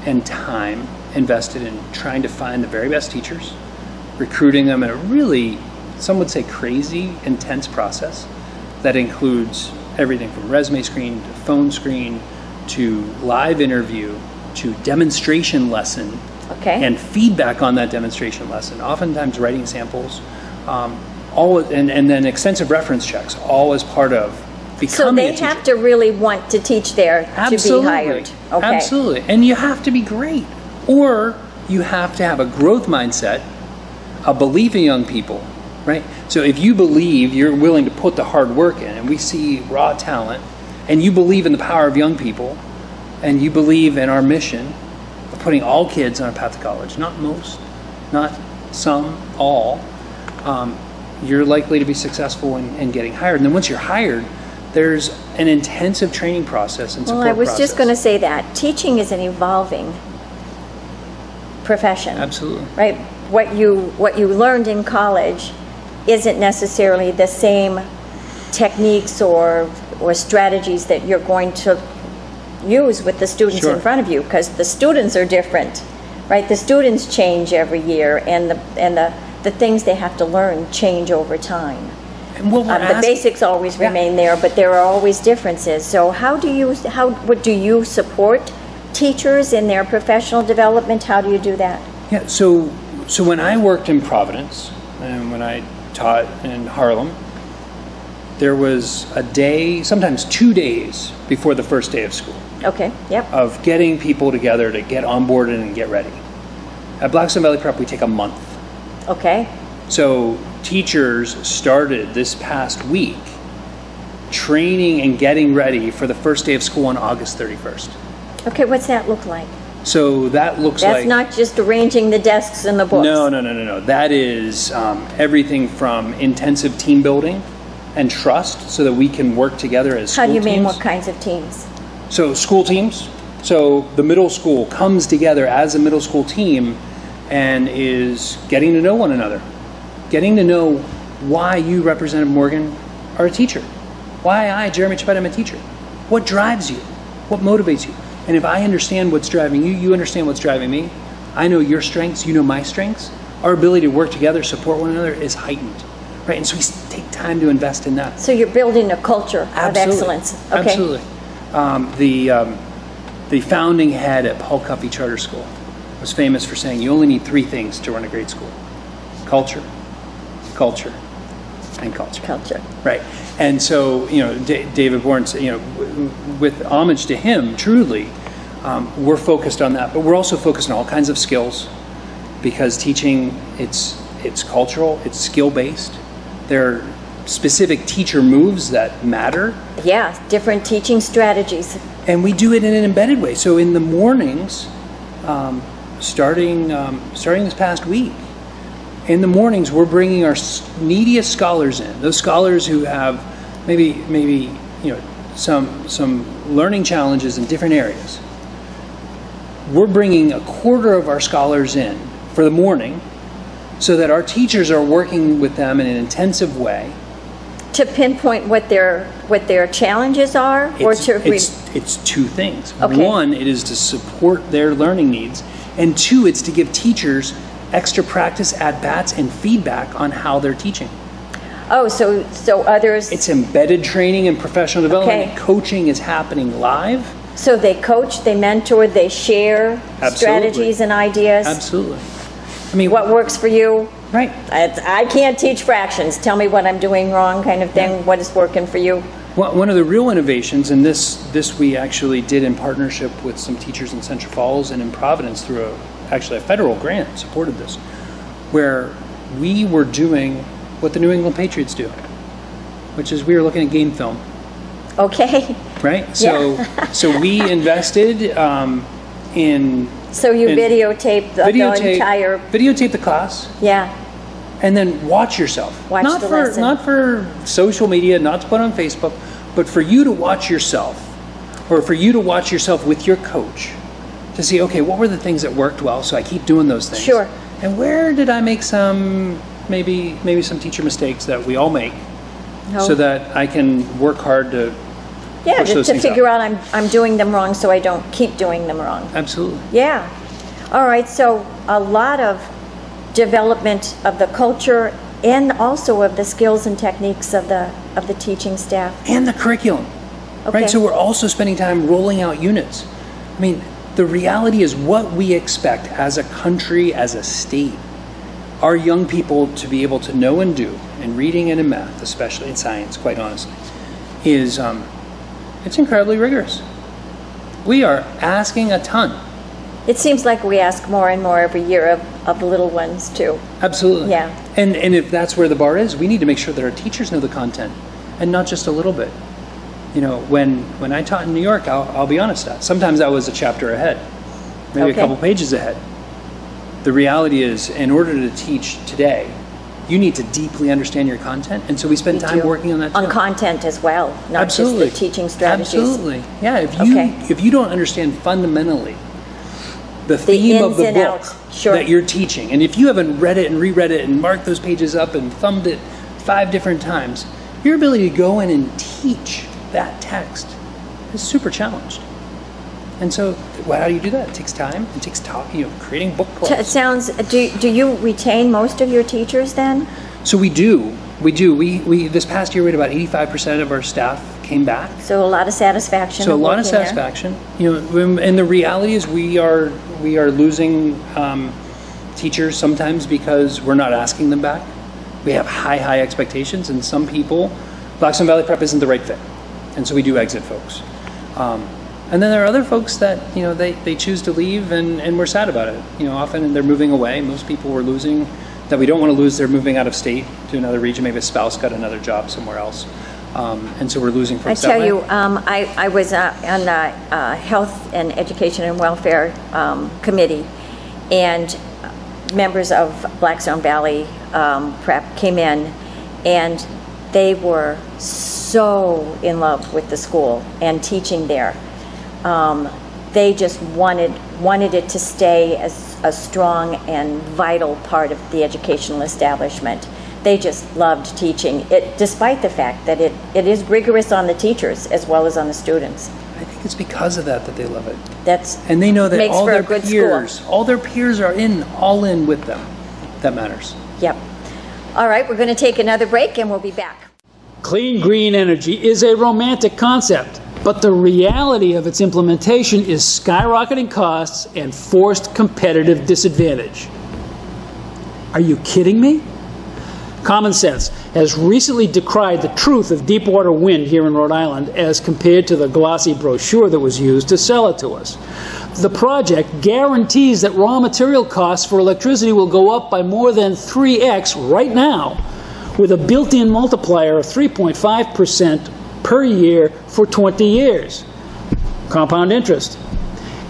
and time invested in trying to find the very best teachers, recruiting them in a really, some would say crazy, intense process that includes everything from resume screen to phone screen to live interview to demonstration lesson.
Okay.
And feedback on that demonstration lesson, oftentimes writing samples, and then extensive reference checks, all as part of becoming
So
a
they
teacher.
have to really want to teach there to be hired. Okay.
Absolutely. And you have to be great. Or you have to have a growth mindset, a belief in young people, right? So if you believe you're willing to put the hard work in, and we see raw talent, and you believe in the power of young people, and you believe in our mission, putting all kids on a path to college, not most, not some, all, you're likely to be successful in getting hired. And then once you're hired, there's an intensive training process and support
Well, I was
process.
just going to say that. Teaching is an evolving profession.
Absolutely.
Right? What you learned in college isn't necessarily the same techniques or strategies that you're going to use with the students
Sure.
in front of you, because the students are different, right? The students change every year, and the things they have to learn change over time.
And what we're
The
asking-
basics always
Yeah.
remain there, but there are always differences. So what do you support teachers in their professional development? How do you do that?
Yeah, so when I worked in Providence, and when I taught in Harlem, there was a day, sometimes 2 days before the first day of school,
Okay, yep.
of getting people together to get onboarded and get ready. At Blackstone Valley Prep, we take a month.
Okay,
So teachers started this past week training and getting ready for the first day of school on August 31st.
okay, what's that look like?
So that looks
That's
like...
not just arranging the desks and the books.
No. That is everything from intensive team building and trust so that we can work together as school
How do you mean
teams.
what kinds of teams?
So school teams. So the middle school comes together as a middle school team and is getting to know one another. Getting to know why you, Representative Morgan, are a teacher. Why I, Jeremy Chiappetta, am a teacher. What drives you? What motivates you? And if I understand what's driving you, you understand what's driving me. I know your strengths, you know my strengths. Our ability to work together, support one another is heightened. Right? And so we take time to invest in that.
So you're building a culture of
Absolutely.
excellence. Okay.
Absolutely. The founding head at Paul Cuffey Charter School was famous for saying you only need 3 things to run a great school: culture, culture, and culture.
Culture.
Right. And so, David Bourne, with homage to him, truly, we're focused on that. But we're also focused on all kinds of skills, because teaching, it's cultural, it's skill-based. There are specific teacher moves that matter.
Yeah, different teaching strategies.
And we do it in an embedded way. So in the mornings, starting this past week, in the mornings, we're bringing our neediest scholars in. Those scholars who have maybe some learning challenges in different areas. We're bringing a quarter of our scholars in for the morning, so that our teachers are working with them in an intensive way.
To pinpoint what their challenges are, or
It's 2 things.
Okay.
1, it is to support their learning needs, and 2, it's to give teachers extra practice, at-bats, and feedback on how they're teaching.
Oh, so others.
It's embedded training and professional development.
Okay.
Coaching is happening live.
So they coach, they mentor, they share
Absolutely.
strategies and ideas.
Absolutely. I mean,
What works for you?
right?
I can't teach fractions. Tell me what I'm doing wrong, kind of thing. What is working for you?
One of the real innovations, and this we actually did in partnership with some teachers in Central Falls and in Providence through a federal grant supported this, where we were doing what the New England Patriots do, which is we were looking at game film,
Okay.
right? So we invested in
So you
in
videotape the entire.
videotape the class,
Yeah.
and then watch yourself.
Watch
not
the
for
lesson.
not for social media, not to put on Facebook, But for you to watch yourself, or for you to watch yourself with your coach, to see, okay, what were the things that worked well, so I keep doing those things.
Sure.
And where did I make some, maybe some teacher mistakes that we all make, so that I can work hard to push those
to
things
figure out I'm doing them wrong so I don't keep doing them wrong.
Absolutely.
Yeah. All right, so a lot of development of the culture and also of the skills and techniques of the teaching staff.
And the curriculum,
Okay.
right? So we're also spending time rolling out units. I mean, the reality is what we expect as a country, as a state, our young people to be able to know and do, in reading and in math, especially in science, quite honestly, is it's incredibly rigorous. We are asking a ton.
It seems like we ask more and more every year of the little ones too.
Absolutely.
Yeah.
And if that's where the bar is, we need to make sure that our teachers know the content, and not just a little bit. You know, when I taught in New York, I'll be honest, sometimes I was a chapter ahead, maybe a couple pages ahead. The reality is, in order to teach today, you need to deeply understand your content, and so we spend time working on that too.
On content as well, not
Absolutely.
just the teaching strategies.
Absolutely. Yeah, if you don't understand fundamentally the theme of
ins
the
and
book
outs, sure.
that you're teaching, and if you haven't read it and reread it and marked those pages up and thumbed it 5 different times, your ability to go in and teach that text is super challenged. And so, how do you do that? It takes time. It takes creating book clubs.
It sounds. Do you retain most of your teachers then?
So we do. We this past year we had about 85% of our staff came back.
So a lot of satisfaction.
So a lot of
working there.
satisfaction. You know, and the reality is we are losing teachers sometimes because we're not asking them back. We have high expectations, and some people, Blackstone Valley Prep isn't the right fit, and so we do exit folks. And then there are other folks that, you know, they choose to leave, and we're sad about it. You know, often they're moving away. Most people we're losing that we don't want to lose, they're moving out of state to another region. Maybe a spouse got another job somewhere else. And so we're losing folks that way.
I tell you, I was on the Health and Education and Welfare Committee, and members of Blackstone Valley Prep came in, and they were so in love with the school and teaching there. They just wanted it to stay as a strong and vital part of the educational establishment. They just loved teaching it, despite the fact that it is rigorous on the teachers as well as on the students.
I think it's because of that they love it.
And
they know that
makes
all
for
their
a good
peers,
school.
all their peers are all in with them. That matters.
Yep. All right, we're going to take another break and we'll be back.
Clean green energy is a romantic concept, but the reality of its implementation is skyrocketing costs and forced competitive disadvantage. Are you kidding me? Common Sense has recently decried the truth of deep water wind here in Rhode Island as compared to the glossy brochure that was used to sell it to us. The project guarantees that raw material costs for electricity will go up by more than 3x right now, with a built-in multiplier of 3.5% per year for 20 years. Compound interest.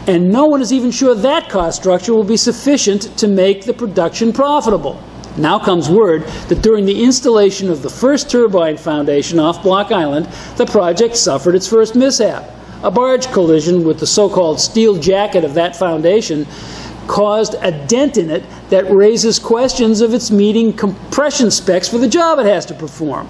And no one is even sure that cost structure will be sufficient to make the production profitable. Now comes word that during the installation of the first turbine foundation off Block Island, the project suffered its first mishap. A barge collision with the so-called steel jacket of that foundation caused a dent in it that raises questions of its meeting compression specs for the job it has to perform.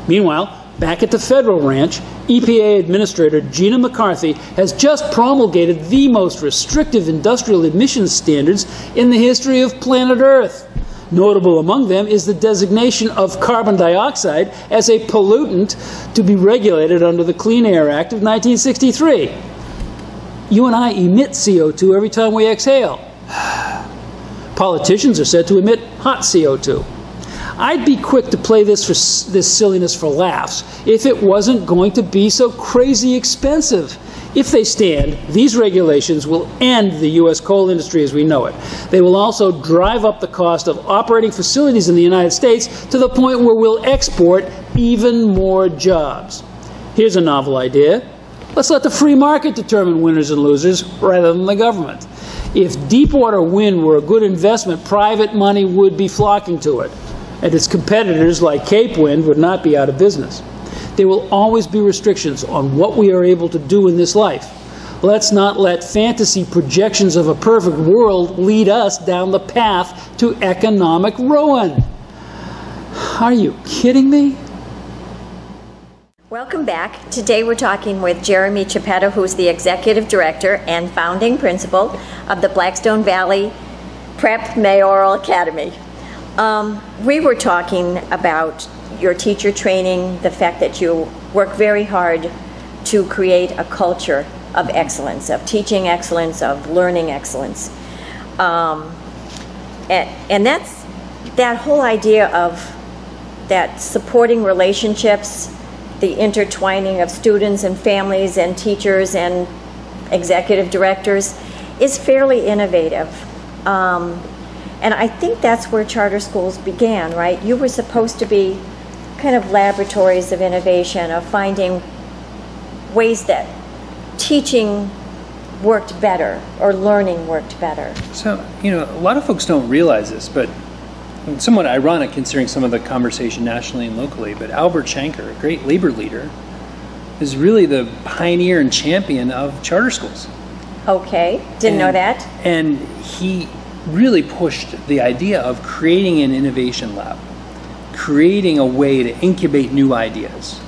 Meanwhile, back at the federal ranch, EPA Administrator Gina McCarthy has just promulgated the most restrictive industrial emissions standards in the history of planet Earth. Notable among them is the designation of carbon dioxide as a pollutant to be regulated under the Clean Air Act of 1963. You and I emit CO2 every time we exhale. Politicians are said to emit hot CO2. I'd be quick to play this silliness for laughs if it wasn't going to be so crazy expensive. If they stand, these regulations will end the U.S. coal industry as we know it. They will also drive up the cost of operating facilities in the United States to the point where we'll export even more jobs. Here's a novel idea. Let's let the free market determine winners and losers rather than the government. If deepwater wind were a good investment, private money would be flocking to it, and its competitors like Cape Wind would not be out of business. There will always be restrictions on what we are able to do in this life. Let's not let fantasy projections of a perfect world lead us down the path to economic ruin. Are you kidding me?
Welcome back. Today we're talking with Jeremy Chiappetta, who's the Executive Director and Founding Principal of the Blackstone Valley Prep Mayoral Academy. We were talking about your teacher training, the fact that you work very hard to create a culture of excellence, of teaching excellence, of learning excellence. And that's that whole idea of that supporting relationships, the intertwining of students and families and teachers and executive directors is fairly innovative. And I think that's where charter schools began, right? You were supposed to be kind of laboratories of innovation, of finding ways that teaching worked better or learning worked better.
So, a lot of folks don't realize this, but somewhat ironic considering some of the conversation nationally and locally, but Albert Shanker, a great labor leader, is really the pioneer and champion of charter schools.
Okay, didn't know that.
And he really pushed the idea of creating an innovation lab, creating a way to incubate new ideas.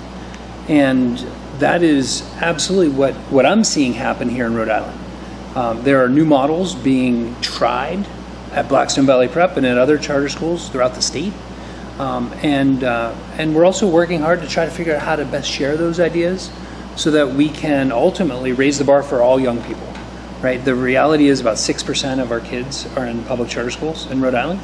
And that is absolutely what I'm seeing happen here in Rhode Island. There are new models being tried at Blackstone Valley Prep and at other charter schools throughout the state. And we're also working hard to try to figure out how to best share those ideas so that we can ultimately raise the bar for all young people, right? The reality is about 6% of our kids are in public charter schools in Rhode Island,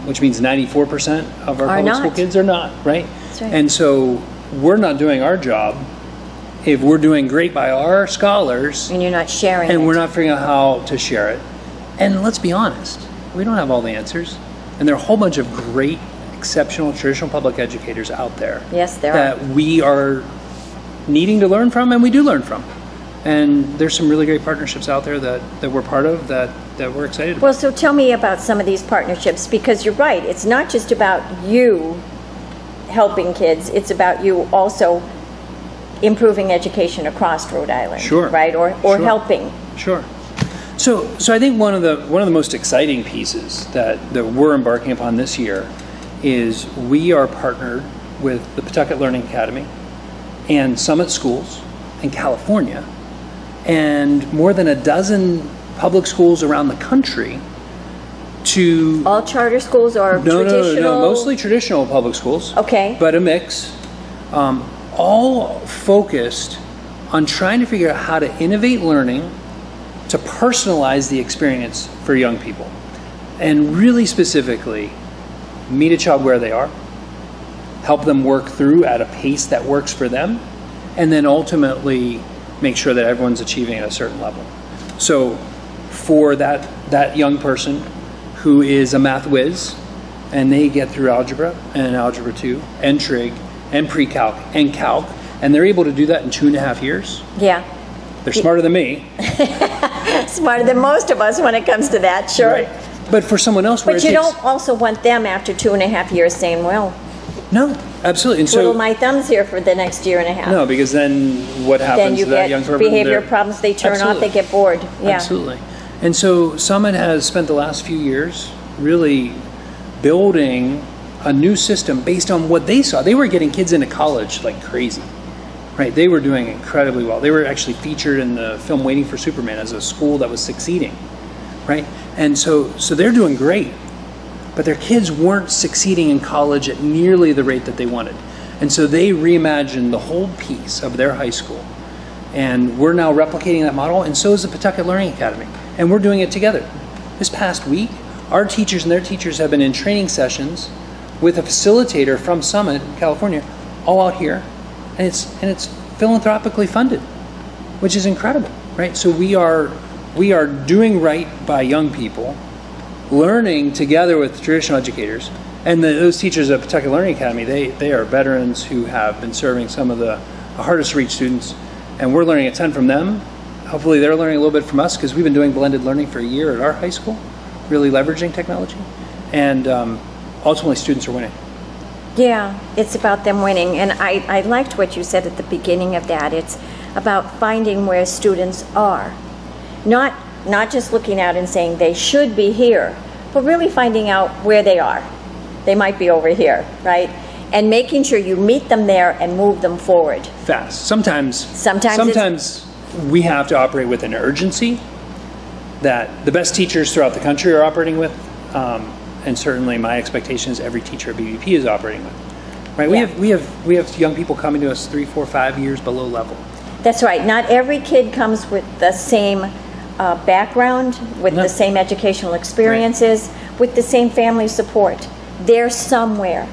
which means 94% of our public school kids are not, right?
That's right.
And so we're not doing our job if we're doing great by our scholars
And you're not sharing
and
it.
we're not figuring out how to share it. And let's be honest, we don't have all the answers. And there are a whole bunch of great, exceptional, traditional public educators out there.
Yes, there
that
are.
we are needing to learn from, and we do learn from. And there's some really great partnerships out there that we're part of that we're excited about.
Well, so tell me about some of these partnerships, because you're right. It's not just about you helping kids. It's about you also improving education across Rhode Island.
Sure.
Right? Or
Sure.
helping.
Sure. So I think one of the most exciting pieces that we're embarking upon this year is we are partnered with the Pawtucket Learning Academy and Summit Schools in California and more than a dozen public schools around the country to...
All charter schools or traditional?
No, mostly traditional public schools.
Okay.
But a mix. All focused on trying to figure out how to innovate learning to personalize the experience for young people. And really specifically, meet a child where they are, help them work through at a pace that works for them, and then ultimately make sure that everyone's achieving at a certain level. So for that young person who is a math whiz, and they get through algebra and algebra 2 and trig and pre-calc and calc, and they're able to do that in 2.5 years.
Yeah.
They're smarter than me.
Smarter than most of us when it comes to that, sure.
Right. But for someone else,
But you don't also want them after 2.5 years saying, well,
No, absolutely. And
twiddle
so
my thumbs here for the next 1.5 years.
no, because then what
Then
happens
you
to that
get
young person?
behavior
They're-
problems, they turn off,
Absolutely.
they get bored. Yeah.
Absolutely. And so Summit has spent the last few years really building a new system based on what they saw. They were getting kids into college like crazy, right? They were doing incredibly well. They were actually featured in the film Waiting for Superman as a school that was succeeding, right? And so they're doing great, but their kids weren't succeeding in college at nearly the rate that they wanted. And so they reimagined the whole piece of their high school. And we're now replicating that model, and so is the Pawtucket Learning Academy. And we're doing it together. This past week, our teachers and their teachers have been in training sessions with a facilitator from Summit, California, all out here, and it's philanthropically funded, which is incredible, right? So we are doing right by young people, learning together with traditional educators, and those teachers at Pawtucket Learning Academy, they are veterans who have been serving some of the hardest to reach students, and we're learning a ton from them. Hopefully they're learning a little bit from us, because we've been doing blended learning for a year at our high school, really leveraging technology, and ultimately students are winning.
Yeah, it's about them winning. And I liked what you said at the beginning of that. It's about finding where students are. Not just looking out and saying they should be here, but really finding out where they are. They might be over here, right? And making sure you meet them there and move them forward.
Fast. Sometimes
Sometimes
we have to operate with an urgency that the best teachers throughout the country are operating with, and certainly my expectation is every teacher at BVP is operating with. Right?
Yeah.
We have young people coming to us 3, 4, 5 years below level.
That's right. Not every kid comes with the same background, with
No.
the same educational experiences, with the same family support. They're somewhere,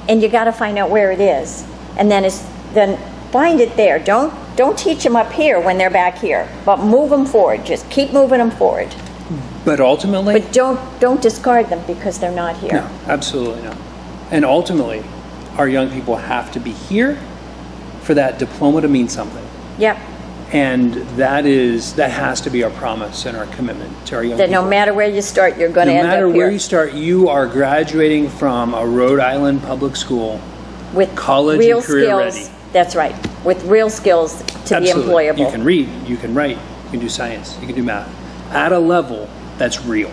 and you got to find out where it is, and then find it there. Don't teach them up here when they're back here, but move them forward. Just keep moving them forward.
But ultimately,
But don't discard them because they're not here.
no, absolutely not. And ultimately, our young people have to be here for that diploma to mean something.
Yep.
And that has to be our promise and our commitment to our young
That
people.
no matter where you start, you're going to
No
end
matter
up here
where you start, you are graduating from a Rhode Island public school.
with
college
real
and career
skills.
ready.
That's right. With real skills to
Absolutely.
be employable.
You can read, you can write, you can do science, you can do math at a level that's real.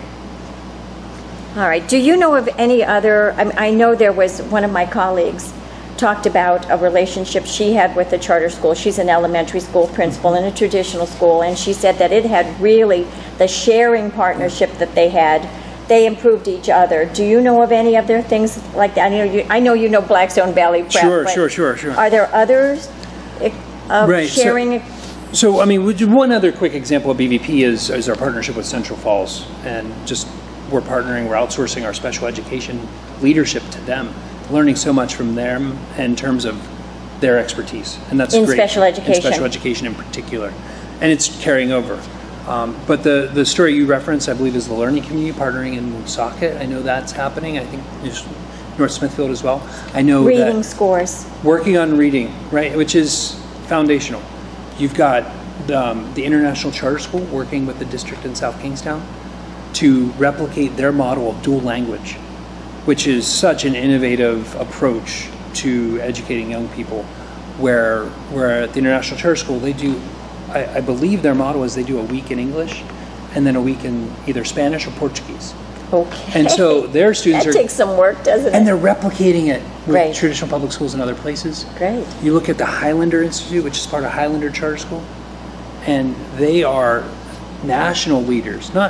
All right. Do you know of any other? I know there was one of my colleagues talked about a relationship she had with a charter school. She's an elementary school principal in a traditional school, and she said that it had really the sharing partnership that they had. They improved each other. Do you know of any other things like that? I know you know Blackstone Valley Prep. but
Sure.
Are there others of
Right, so-
sharing?
So, I mean, one other quick example of BVP is our partnership with Central Falls. And just, we're outsourcing our special education leadership to them, learning so much from them in terms of their expertise. And that's
In
great.
special education.
In special education in particular. And it's carrying over. But the story you referenced, I believe, is the learning community partnering in Woonsocket. I know that's happening. I think it's North Smithfield as well. I know
Reading
that
scores.
working on reading, right, which is foundational. You've got the International Charter School working with the district in South Kingstown to replicate their model of dual language, which is such an innovative approach to educating young people, where at the International Charter School they do, I believe their model is they do a week in English and then a week in either Spanish or Portuguese.
Okay.
And so their students
that takes some work, doesn't it?
and they're replicating it with
Great.
traditional public schools in other places.
Great.
You look at the Highlander Institute, which is part of Highlander Charter School, and they are national leaders. They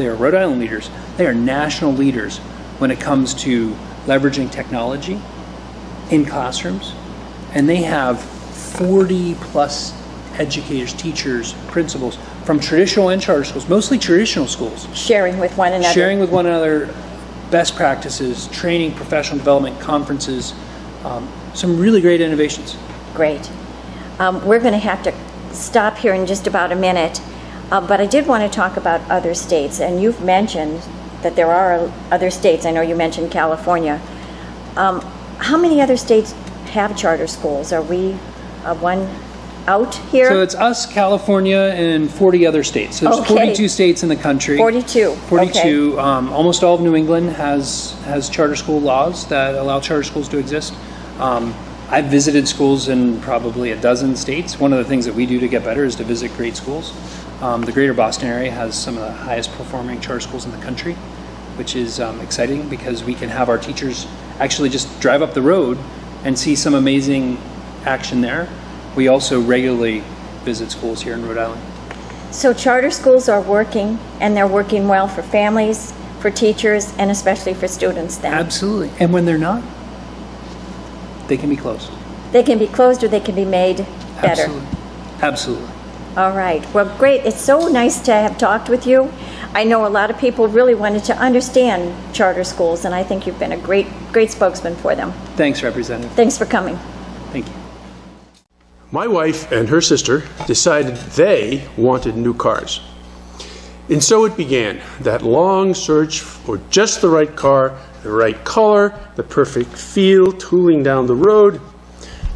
are Rhode Island leaders. They are national leaders when it comes to leveraging technology in classrooms, and they have 40 plus educators, teachers, principals from traditional and charter schools, mostly traditional schools,
Sharing with one another.
sharing with one another best practices, training, professional development, conferences, some really great innovations.
Great. We're going to have to stop here in just about a minute, but I did want to talk about other states, and you've mentioned that there are other states. I know you mentioned California. How many other states have charter schools? Are we one out here?
So it's us, California, and 40 other states. So there's
Okay.
42 states in the country.
42.
42. Almost all of New England has charter school laws that allow charter schools to exist. I've visited schools in probably a dozen states. One of the things that we do to get better is to visit great schools. The greater Boston area has some of the highest performing charter schools in the country, which is exciting because we can have our teachers actually just drive up the road and see some amazing action there. We also regularly visit schools here in Rhode Island.
So charter schools are working, and they're working well for families, for teachers, and especially for students then.
Absolutely. And when they're not, they can be closed.
They can be closed or they can be made better.
Absolutely. Absolutely.
All right. Well, great. It's so nice to have talked with you. I know a lot of people really wanted to understand charter schools, and I think you've been a great spokesman for them.
Thanks, Representative.
Thanks for coming.
Thank you.
My wife and her sister decided they wanted new cars. And so it began, that long search for just the right car, the right color, the perfect feel, tooling down the road.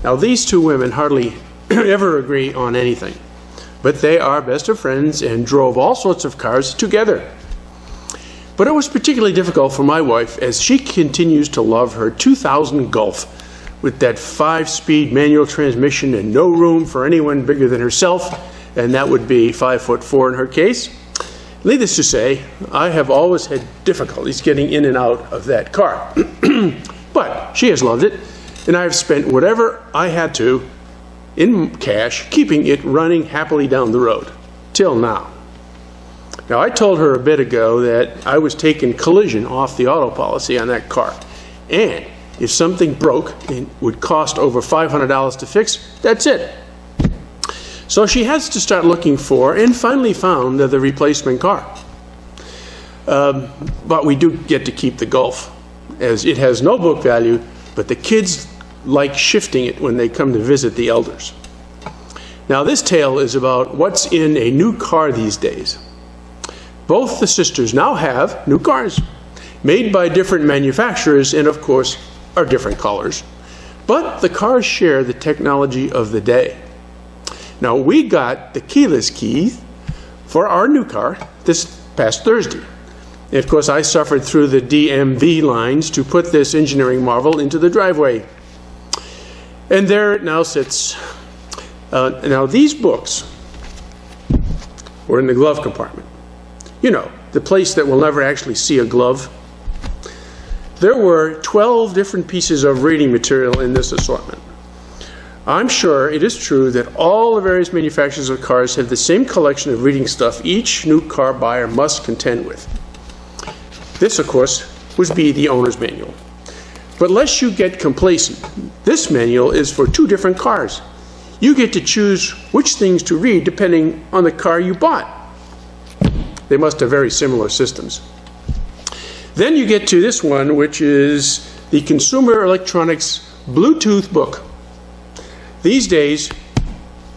Now, these two women hardly ever agree on anything, but they are best of friends and drove all sorts of cars together. But it was particularly difficult for my wife as she continues to love her 2000 Golf with that 5-speed manual transmission and no room for anyone bigger than herself, and that would be 5'4" in her case. Needless to say, I have always had difficulties getting in and out of that car. But she has loved it, and I have spent whatever I had to in cash keeping it running happily down the road, till now. Now, I told her a bit ago that I was taking collision off the auto policy on that car, and if something broke and would cost over $500 to fix, that's it. So she has to start looking for, and finally found, the replacement car. But we do get to keep the Golf, as it has no book value, but the kids like shifting it when they come to visit the elders. Now, this tale is about what's in a new car these days. Both the sisters now have new cars, made by different manufacturers and, of course, are different colors. But the cars share the technology of the day. Now, we got the keyless key for our new car this past Thursday. And of course, I suffered through the DMV lines to put this engineering marvel into the driveway. And there it now sits. Now, these books were in the glove compartment. You know, the place that will never actually see a glove. There were 12 different pieces of reading material in this assortment. I'm sure it is true that all the various manufacturers of cars have the same collection of reading stuff each new car buyer must contend with. This, of course, would be the owner's manual. But lest you get complacent, this manual is for 2 different cars. You get to choose which things to read depending on the car you bought. They must have very similar systems. Then you get to this one, which is the Consumer Electronics Bluetooth book. These days,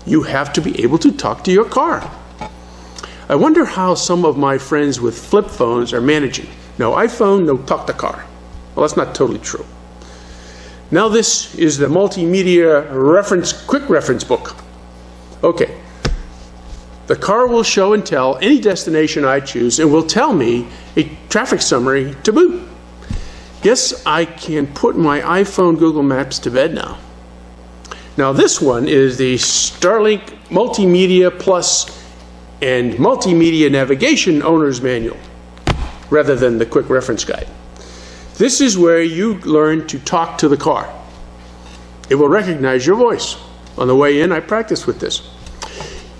you have to be able to talk to your car. I wonder how some of my friends with flip phones are managing. No iPhone, no talk to car. Well, that's not totally true. Now this is the multimedia quick reference book. Okay. The car will show and tell any destination I choose and will tell me a traffic summary to boot. Guess I can put my iPhone Google Maps to bed now. Now this one is the Starlink Multimedia Plus and Multimedia Navigation Owner's Manual, rather than the quick reference guide. This is where you learn to talk to the car. It will recognize your voice. On the way in, I practiced with this.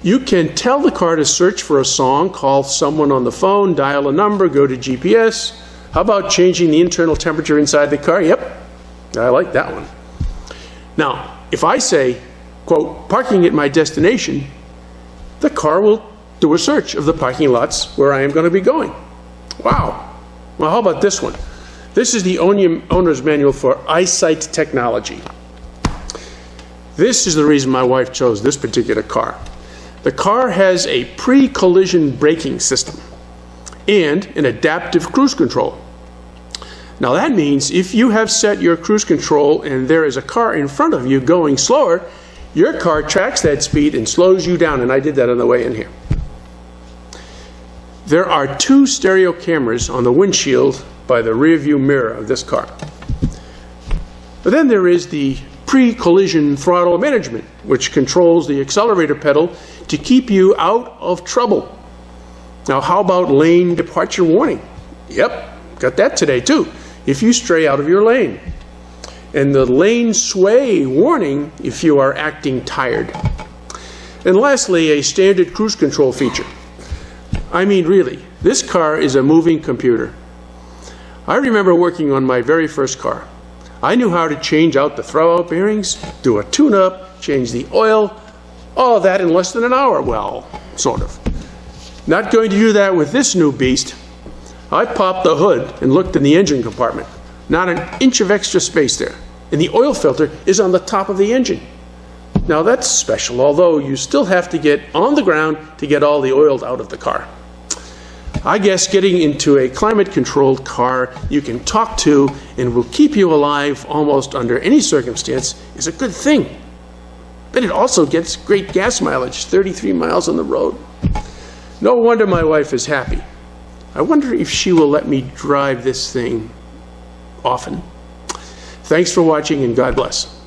You can tell the car to search for a song, call someone on the phone, dial a number, go to GPS. How about changing the internal temperature inside the car? Yep, I like that one. Now, if I say, quote, parking at my destination, the car will do a search of the parking lots where I am going to be going. Wow. Well, how about this one? This is the owner's manual for eyesight technology. This is the reason my wife chose this particular car. The car has a pre-collision braking system and an adaptive cruise control. Now that means if you have set your cruise control and there is a car in front of you going slower, your car tracks that speed and slows you down, and I did that on the way in here. There are 2 stereo cameras on the windshield by the rear view mirror of this car. But then there is the pre-collision throttle management, which controls the accelerator pedal to keep you out of trouble. Now, how about lane departure warning? Yep, got that today too, if you stray out of your lane. And the lane sway warning if you are acting tired. And lastly, a standard cruise control feature. I mean, really, this car is a moving computer. I remember working on my very first car. I knew how to change out the throwout bearings, do a tune-up, change the oil, all that in less than an hour. Well, sort of. Not going to do that with this new beast. I popped the hood and looked in the engine compartment. Not an inch of extra space there. And the oil filter is on the top of the engine. Now that's special, although you still have to get on the ground to get all the oil out of the car. I guess getting into a climate-controlled car you can talk to and will keep you alive almost under any circumstance is a good thing. But it also gets great gas mileage, 33 miles on the road. No wonder my wife is happy. I wonder if she will let me drive this thing often. Thanks for watching, and God bless.